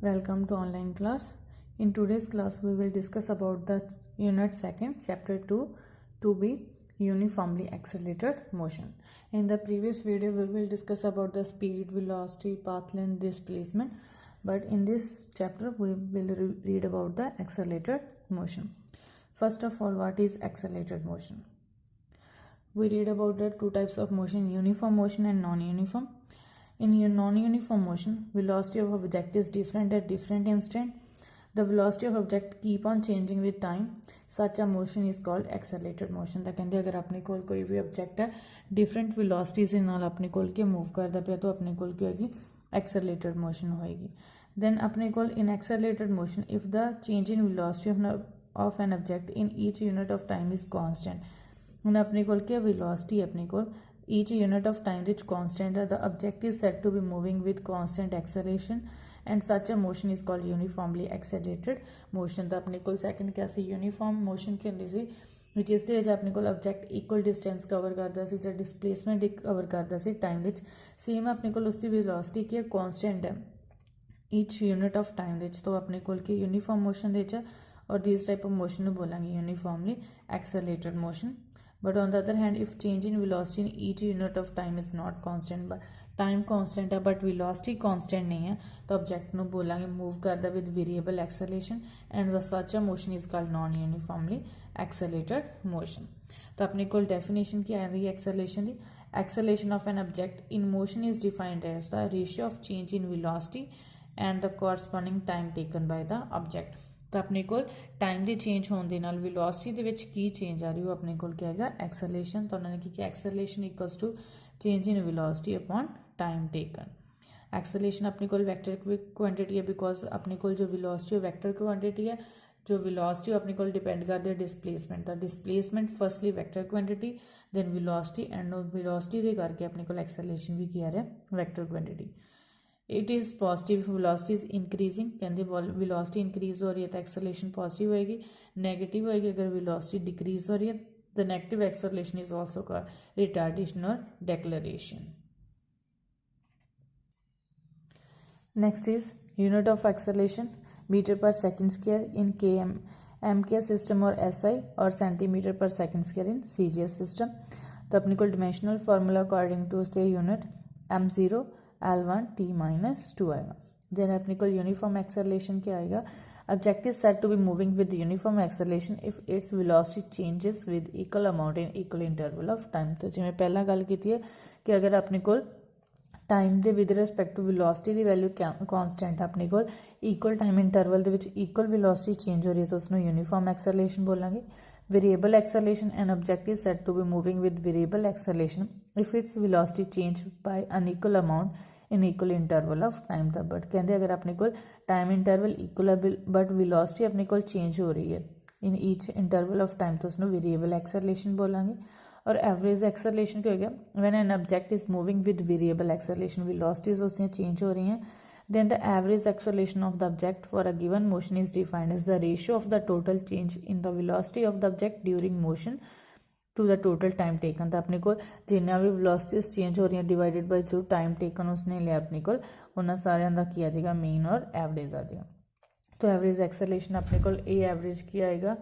Welcome to online class. In today's class, we will discuss about the unit 2nd, chapter 2, to be uniformly accelerated motion. In the previous video, we will discuss about the speed, velocity, path length, displacement. But in this chapter, we will read about the accelerated motion. First of all, what is accelerated motion? We read about the two types of motion, uniform motion and non-uniform. In non-uniform motion, velocity of object is different at different instant. The velocity of object keep on changing with time. Such a motion is called accelerated motion. ਤਾਂ ਕਹਿੰਦੇ ਅਗਰ ਆਪਣੇ ਕੋਲ ਕੋਈ ਵੀ object ਹੈ different velocities ਦੇ ਨਾਲ ਆਪਣੇ ਕੋਲ ਕੇ move ਕਰਦਾ ਪਿਆ ਤਾਂ ਆਪਣੇ ਕੋਲ ਕੀ ਹੋਏਗੀ accelerated motion ਹੋਏਗੀ. Then ਆਪਣੇ ਕੋਲ in accelerated motion, if the change in velocity of an object in each unit of time is constant. ਹੁਣ ਆਪਣੇ ਕੋਲ ਕੀ velocity ਆਪਣੇ ਕੋਲ each unit of time which constant, the object is said to be moving with constant acceleration, and such a motion is called uniformly accelerated motion. ਤਾਂ ਆਪਣੇ ਕੋਲ second ਕਿਆ ਸੀ uniform motion ਕੀ ਹੁੰਦੀ ਸੀ which is ਦੇ ਵਿੱਚ ਆਪਣੇ ਕੋਲ object equal distance ਕਵਰ ਕਰਦਾ ਸੀ ਜਾਂ displacement ਕਵਰ ਕਰਦਾ ਸੀ time ਵਿੱਚ. ਸੇਮ ਆਪਣੇ ਕੋਲ ਉਸਦੀ velocity ਕੀ ਹੈ constant ਹੈ each unit of time ਵਿੱਚ. ਤਾਂ ਆਪਣੇ ਕੋਲ ਕੀ uniform motion ਦੇ ਵਿੱਚ ਔਰ this type of motion ਨੂੰ ਬੋਲਾਂਗੇ uniformly accelerated motion. But on the other hand, if change in velocity in each unit of time is not constant, but time constant है but velocity constant नहीं है, तो object ਨੂੰ ਬੋਲਾਂਗੇ move ਕਰਦਾ with variable acceleration, and the such a motion is called non-uniformly accelerated motion. तो अपने कोल definition क्या है रही acceleration the? Acceleration of an object in motion is defined as the ratio of change in velocity and the corresponding time taken by the object. ਤਾਂ ਆਪਣੇ ਕੋਲ time ਦੇ change ਹੋਣ ਦੇ ਨਾਲ ਵੈਲੋਸਿਟੀ ਦੇ ਵਿੱਚ ਕੀ ਚੇਂਜ ਆ ਰਹੀ ਉਹ ਆਪਣੇ ਕੋਲ ਕੀ ਆਏਗਾ ਐਕਸਲਰੇਸ਼ਨ. ਤਾਂ ਉਹਨਾਂ ਨੇ ਕੀ ਕਿਹਾ acceleration equals to change in velocity upon time taken. Acceleration ਆਪਣੇ ਕੋਲ ਵੈਕਟਰ ਕੁਆਂਟੀਟੀ ਹੈ ਬਿਕੋਜ਼ ਆਪਣੇ ਕੋਲ ਜੋ ਵੈਲੋਸਿਟੀ ਉਹ ਵੈਕਟਰ ਕੁਆਂਟੀਟੀ ਹੈ. ਜੋ ਵੈਲੋਸਿਟੀ ਆਪਣੇ ਕੋਲ ਡਿਪੈਂਡ ਕਰਦੀ ਹੈ ਡਿਸਪਲੇਸਮੈਂਟ ਦਾ. Displacement firstly vector quantity then velocity, and velocity ਦੇ ਕਰਕੇ ਆਪਣੇ ਕੋਲ ਐਕਸਲਰੇਸ਼ਨ ਵੀ ਕੀ ਆ ਰਿਹਾ vector quantity. It is positive velocity is increasing, कहते वेलोसिटी इंक्रीज हो रही है तो एक्सेलरेशन पॉजिटिव होएगी. नेगेटिव होएगी अगर वेलोसिटी डिक्रीज हो रही है. The negative acceleration is also called retardation और deceleration. Next is unit of acceleration metre per second square in km, MKS system और SI, और centimetre per second square in CGS system. तो अपने को dimensional formula according to उसके unit M0 L1 T minus 2 आएगा. Then अपने को uniform acceleration क्या आएगा? Object is said to be moving with uniform acceleration if its velocity changes with equal amount in equal interval of time. तो जिवें पहला गल कीती है कि अगर अपने को टाइम के विद रिस्पैक्ट टू वेलोसिटी की वैल्यू कॉन्सटेंट अपने को इक्वल टाइम इंटरवल के इक्वल वेलोसिटी चेंज हो रही है तो उसमें यूनिफॉर्म एक्सेलरेशन बोलेंगे. Variable acceleration and object is said to be moving with variable acceleration if its velocity change by unequal amount in equal interval of time था. But कहते अगर अपने को टाइम इंटरवल इक्वल है बट वेलोसिटी अपने को change हो रही है in each interval of time तो उसमें वेरिएबल एक्सेलरेशन बोलेंगे. और एवरेज एक्सेलरेशन क्या हो गया? When an object is moving with variable acceleration velocities उसमें चेंज हो रही हैं, then the average acceleration of the object for a given motion is defined as the ratio of the total change in the velocity of the object during motion to the total time taken. तो अपने को जिन्ना भी velocities change हो रही हैं divided by जो time taken उसने लिया अपने को उन्होंने सारे का किया जाएगा मीन और एवरेज आ जाएगा. तो एवरेज एक्सेलरेशन अपने को ए एवरेज की आएगा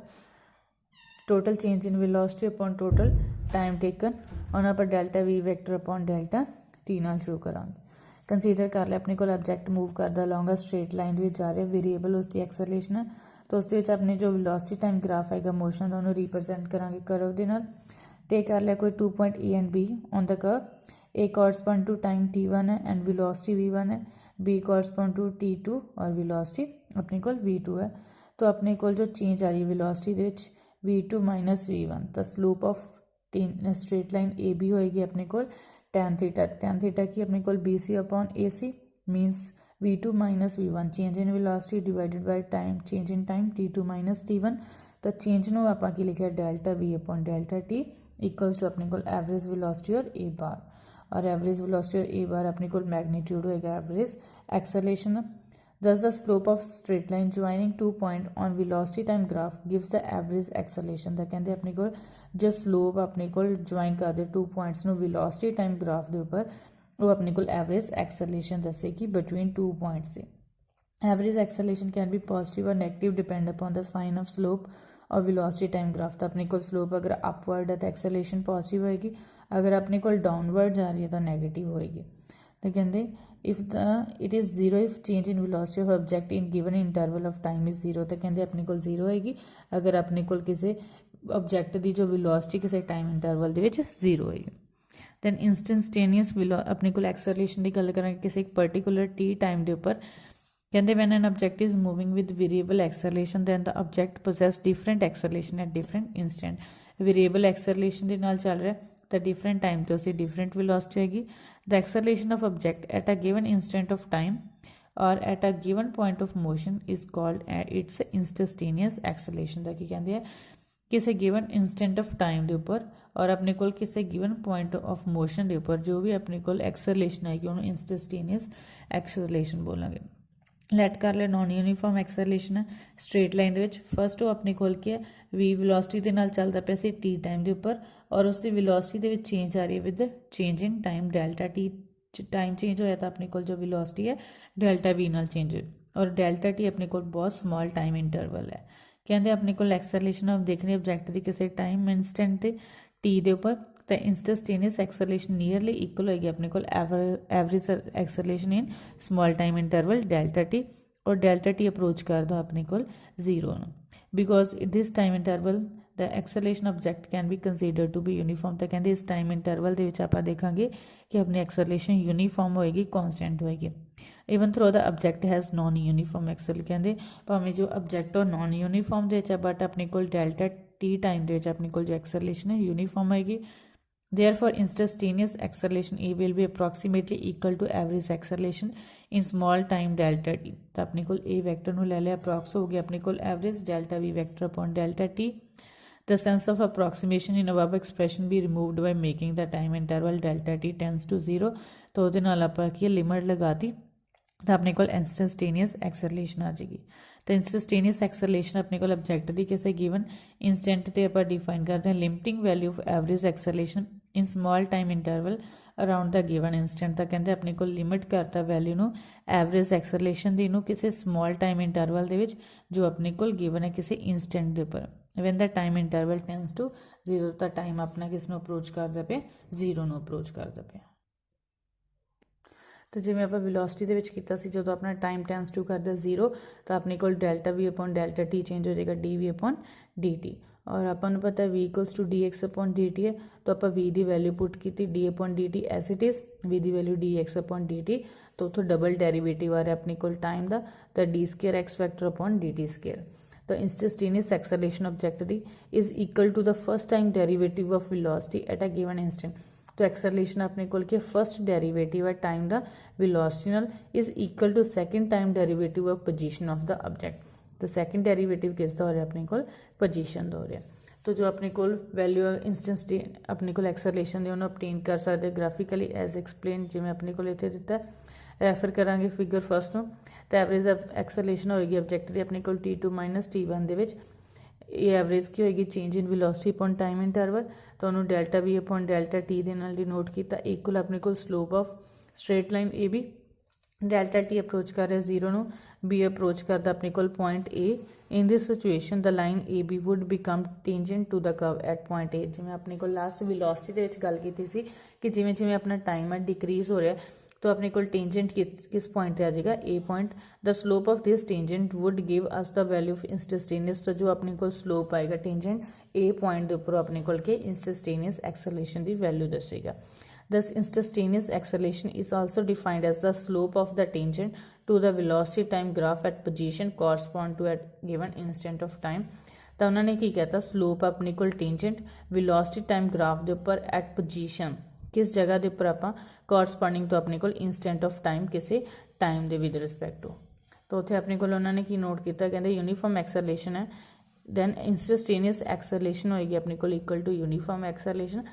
total change in velocity upon total time taken, और आप delta we vector upon delta T नाल शो करांगे. कंसीडर कर लिया अपने को ऑब्जेक्ट मूव करता लॉन्ग स्ट्रेट लाइन में जा रहा है, वेरीएबल उसकी एक्सेलरेशन है तो उसके अपने जो वेलोसिटी टाइम ग्राफ आएगा मोशन का उन्होंने रिप्रजेंट करांगे कर्व के नाल. ते कर लिया कोई 2 point A and B on the curve. A correspond to time T1 है एंड वेलोसिटी V1 है, बी कॉरस्पॉन्ड टू T2 और वेलोसिटी अपने को V2 है. तो अपने को जो चेंज आ रही है वेलोसिटी V2 माइनस V1, तो slope of straight line A B होएगी अपने को tan थीटा की अपने को BC upon AC means V2 minus V1 change in velocity divided by time change in time T2 minus T1. तो change ਨੂੰ ਆਪਾਂ ਕੀ लिखा delta V upon delta T equals to अपने को एवरेज वेलोसिटी और A बार, और average velocity और A बार अपने को मैग्नीट्यूड होएगा average acceleration. Thus the slope of straight line joining 2 point on velocity time graph gives the average acceleration. ਤਾਂ ਕਹਿੰਦੇ ਆਪਣੇ ਕੋਲ जो स्लोप अपने को ज्वाइन कर दे 2 पॉइंट्स ਨੂੰ velocity time graph ਦੇ ਉੱਪਰ ਉਹ ਆਪਣੇ ਕੋਲ एवरेज एक्सेलरेशन दसेगी बिटवीन 2 पॉइंट्स से. Average acceleration can be positive और negative depend upon the sign of slope और वेलोसिटी टाइम ग्राफ। तो अपने को स्लोप अगर अपवर्ड है तो एक्सेलरेशन पॉजिटिव होएगी, अगर अपने को डाउनवर्ड जा रही है तो नैगेटिव होएगी। तो कहते if it is zero if change in velocity of object in given interval of time is zero. तो कहते अपने को जीरो होएगी अगर अपने को किसी ऑब्जेक्ट की जो वेलोसिटी किसी टाइम इंटरवल के जीरो होएगी। दैन इंस्टेंटेनियस अपने को एक्सेलरेशन की गल करें किसी एक पर्टिकुलर टी टाइम के उपर, कहते when an object is moving with variable acceleration then the object possesses different acceleration at different instant. Variable acceleration के नाल चल रहा है तो डिफरेंट टाइम तो उसकी डिफरेंट वेलोसिटी होगी। The acceleration of object at a given instant of time और at a given point of motion is called its instantaneous acceleration. का की कहते हैं किसी गिवन इंस्टेंट ऑफ टाइम के उपर और अपने को किसी गिवन पॉइंट ऑफ मोशन के उपर जो भी अपने को एक्सेलरेशन आएगी उन्होंने इंस्टेंटेनियस एक्सेलरेशन बोलेंगे। लैट कर लिया नॉन यूनीफॉर्म एक्सेलरेशन है स्ट्रेट लाइन के फस्ट वो अपने को क्या वी वेलोसिटी के नाल चलता पाया सी टी टाइम के उपर और उसकी वेलोसिटी के चेंज आ रही है with change in time delta T time change होया तो अपने को जो वेलोसिटी है डेल्टा वी नाल चेंज हो और डेल्टा टी अपने को बहुत स्मॉल टाइम इंटरवल है। कहते अपने को एक्सेलरेशन ऑफ देखने ऑब्जेक्ट की किसी टाइम इंस्टेंट से टी के उपर तो इंस्टेंटेनियस एक्सेलरेशन नीयरली इक्वल होगी अपने को average acceleration in small time interval delta T और डेल्टा टी अप्रोच कर दो अपने को zero because this time interval the acceleration object can be consider to be uniform. तो कहते इस टाइम इंटरवल के आप देखा कि अपनी एक्सेलरेशन यूनीफॉर्म होएगी कॉन्सटेंट होएगी even though the object has non uniform accel कहते भावें जो ऑब्जेक्ट और नॉन यूनीफॉर्म बट अपने को डेल्टा टी टाइम के अपने को जो एक्सेलरेशन है यूनीफॉर्म होएगी। Therefore, instantaneous acceleration A will be approximately equal to average acceleration in small time delta t। तो अपने को A वेक्टर ਨੂੰ ले लिया अप्रॉक्स हो गया अपने को average delta V vector upon delta t। The sense of approximation in above expression be removed by making the time interval delta t tends to 0। तो ਉਹਦੇ ਨਾਲ ਆਪਾਂ ਕੀ ਲਿਮਟ ਲਗਾਤੀ तो अपने को इंस्टेंटेनियस एक्सेलरेशन आ जाएगी। तो इंस्टेंटेनियस एक्सेलरेशन अपने को ऑब्जेक्ट की किसी गिवन इंस्टेंट से आप डिफाइन करते हैं limiting value of average acceleration in small time interval around the given instant. तो कहते अपने को लिमिट करता वैल्यू ਨੂੰ एवरेज एक्सेलरेशन की किसी स्मॉल टाइम इंटरवल के जो अपने को गिवन है किसी इंस्टेंट के उपर when the time interval tends to zero. तो टाइम अपना किस अप्रोच करता पे जीरो अप्रोच करता पे। तो जिमें आप वेलोसिटी के जो अपना टाइम टेंस टू करता जीरो तो अपने को delta V upon delta T change हो जाएगा D V upon D T और अपन पता है V equals to D X upon D T है तो आप वी की वैल्यू पुट की D upon D T as it is V की value D X upon D T तो उतो डबल डेरीवेटिव आ रहा अपने को टाइम का तो D square X vector upon D T square. तो instantaneous acceleration object the is equal to the first time derivative of velocity at a given instant. तो acceleration अपने को फर्स्ट डेरीवेटिव है टाइम का वेलोसिटी नाल is equal to second time derivative of position of the object. तो second derivative किसका हो रहा है अपने को पोजीशन का हो रहा है। तो जो अपने को वैल्यू इंस्टेंट अपने को एक्सेलरेशन की उन्होंने अपटेन कर सकते ग्राफिकली एज एक्सप्लेन जिमें अपने को इतने दिता रैफर करा फिगर फर्स्ट में। तो एवरेज एक्सेलरेशन होगी ऑब्जेक्ट की अपने को T2 माइनस T1 ये एवरेज की होगी change in velocity upon time interval तो उन्होंने delta V upon delta T के नाल डिनोट किया इक्वल अपने को slope of straight line A B delta T approach कर रहा जीरो ਨੂੰ बी अप्रोच करता अपने को point A in this situation the line A B would become tangent to the curve at point A. जिमें अपने को लास्ट वेलोसिटी के गल की सी कि जिमें जिमें अपना टाइम है डिक्रीज हो रहा है तो अपने को टेंजेंट किस पॉइंट आ जाएगा A point. The slope of this tangent would give us the value of instantaneous. तो जो अपने को स्लोप आएगा टेंजेंट ए पॉइंट के उपर अपने को इंस्टेंटेनियस एक्सेलरेशन की value दसेगा। Thus, instantaneous acceleration is also defined as the slope of the tangent to the velocity time graph at position correspond to a given instant of time। तो उन्होंने की कहता slope अपने को टेंजेंट वेलोसिटी टाइम ग्राफ के उपर eight position किस जगह के उपर आप कॉरसपॉन्डिंग तो अपने को इंस्टेंट ऑफ टाइम किसी टाइम के विद रिस्पैक्ट टू। तो उत्थे अपने को उन्होंने की नोट किया कहते यूनीफॉर्म एक्सेलरेशन है दैन इंस्टेंटेनियस एक्सेलरेशन होएगी अपने को equal to uniform acceleration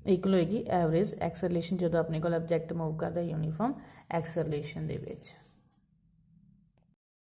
equal होएगी एवरेज एक्सेलरेशन जो अपने को ऑब्जेक्ट मूव करता यूनीफॉर्म एक्सेलरेशन दे विच।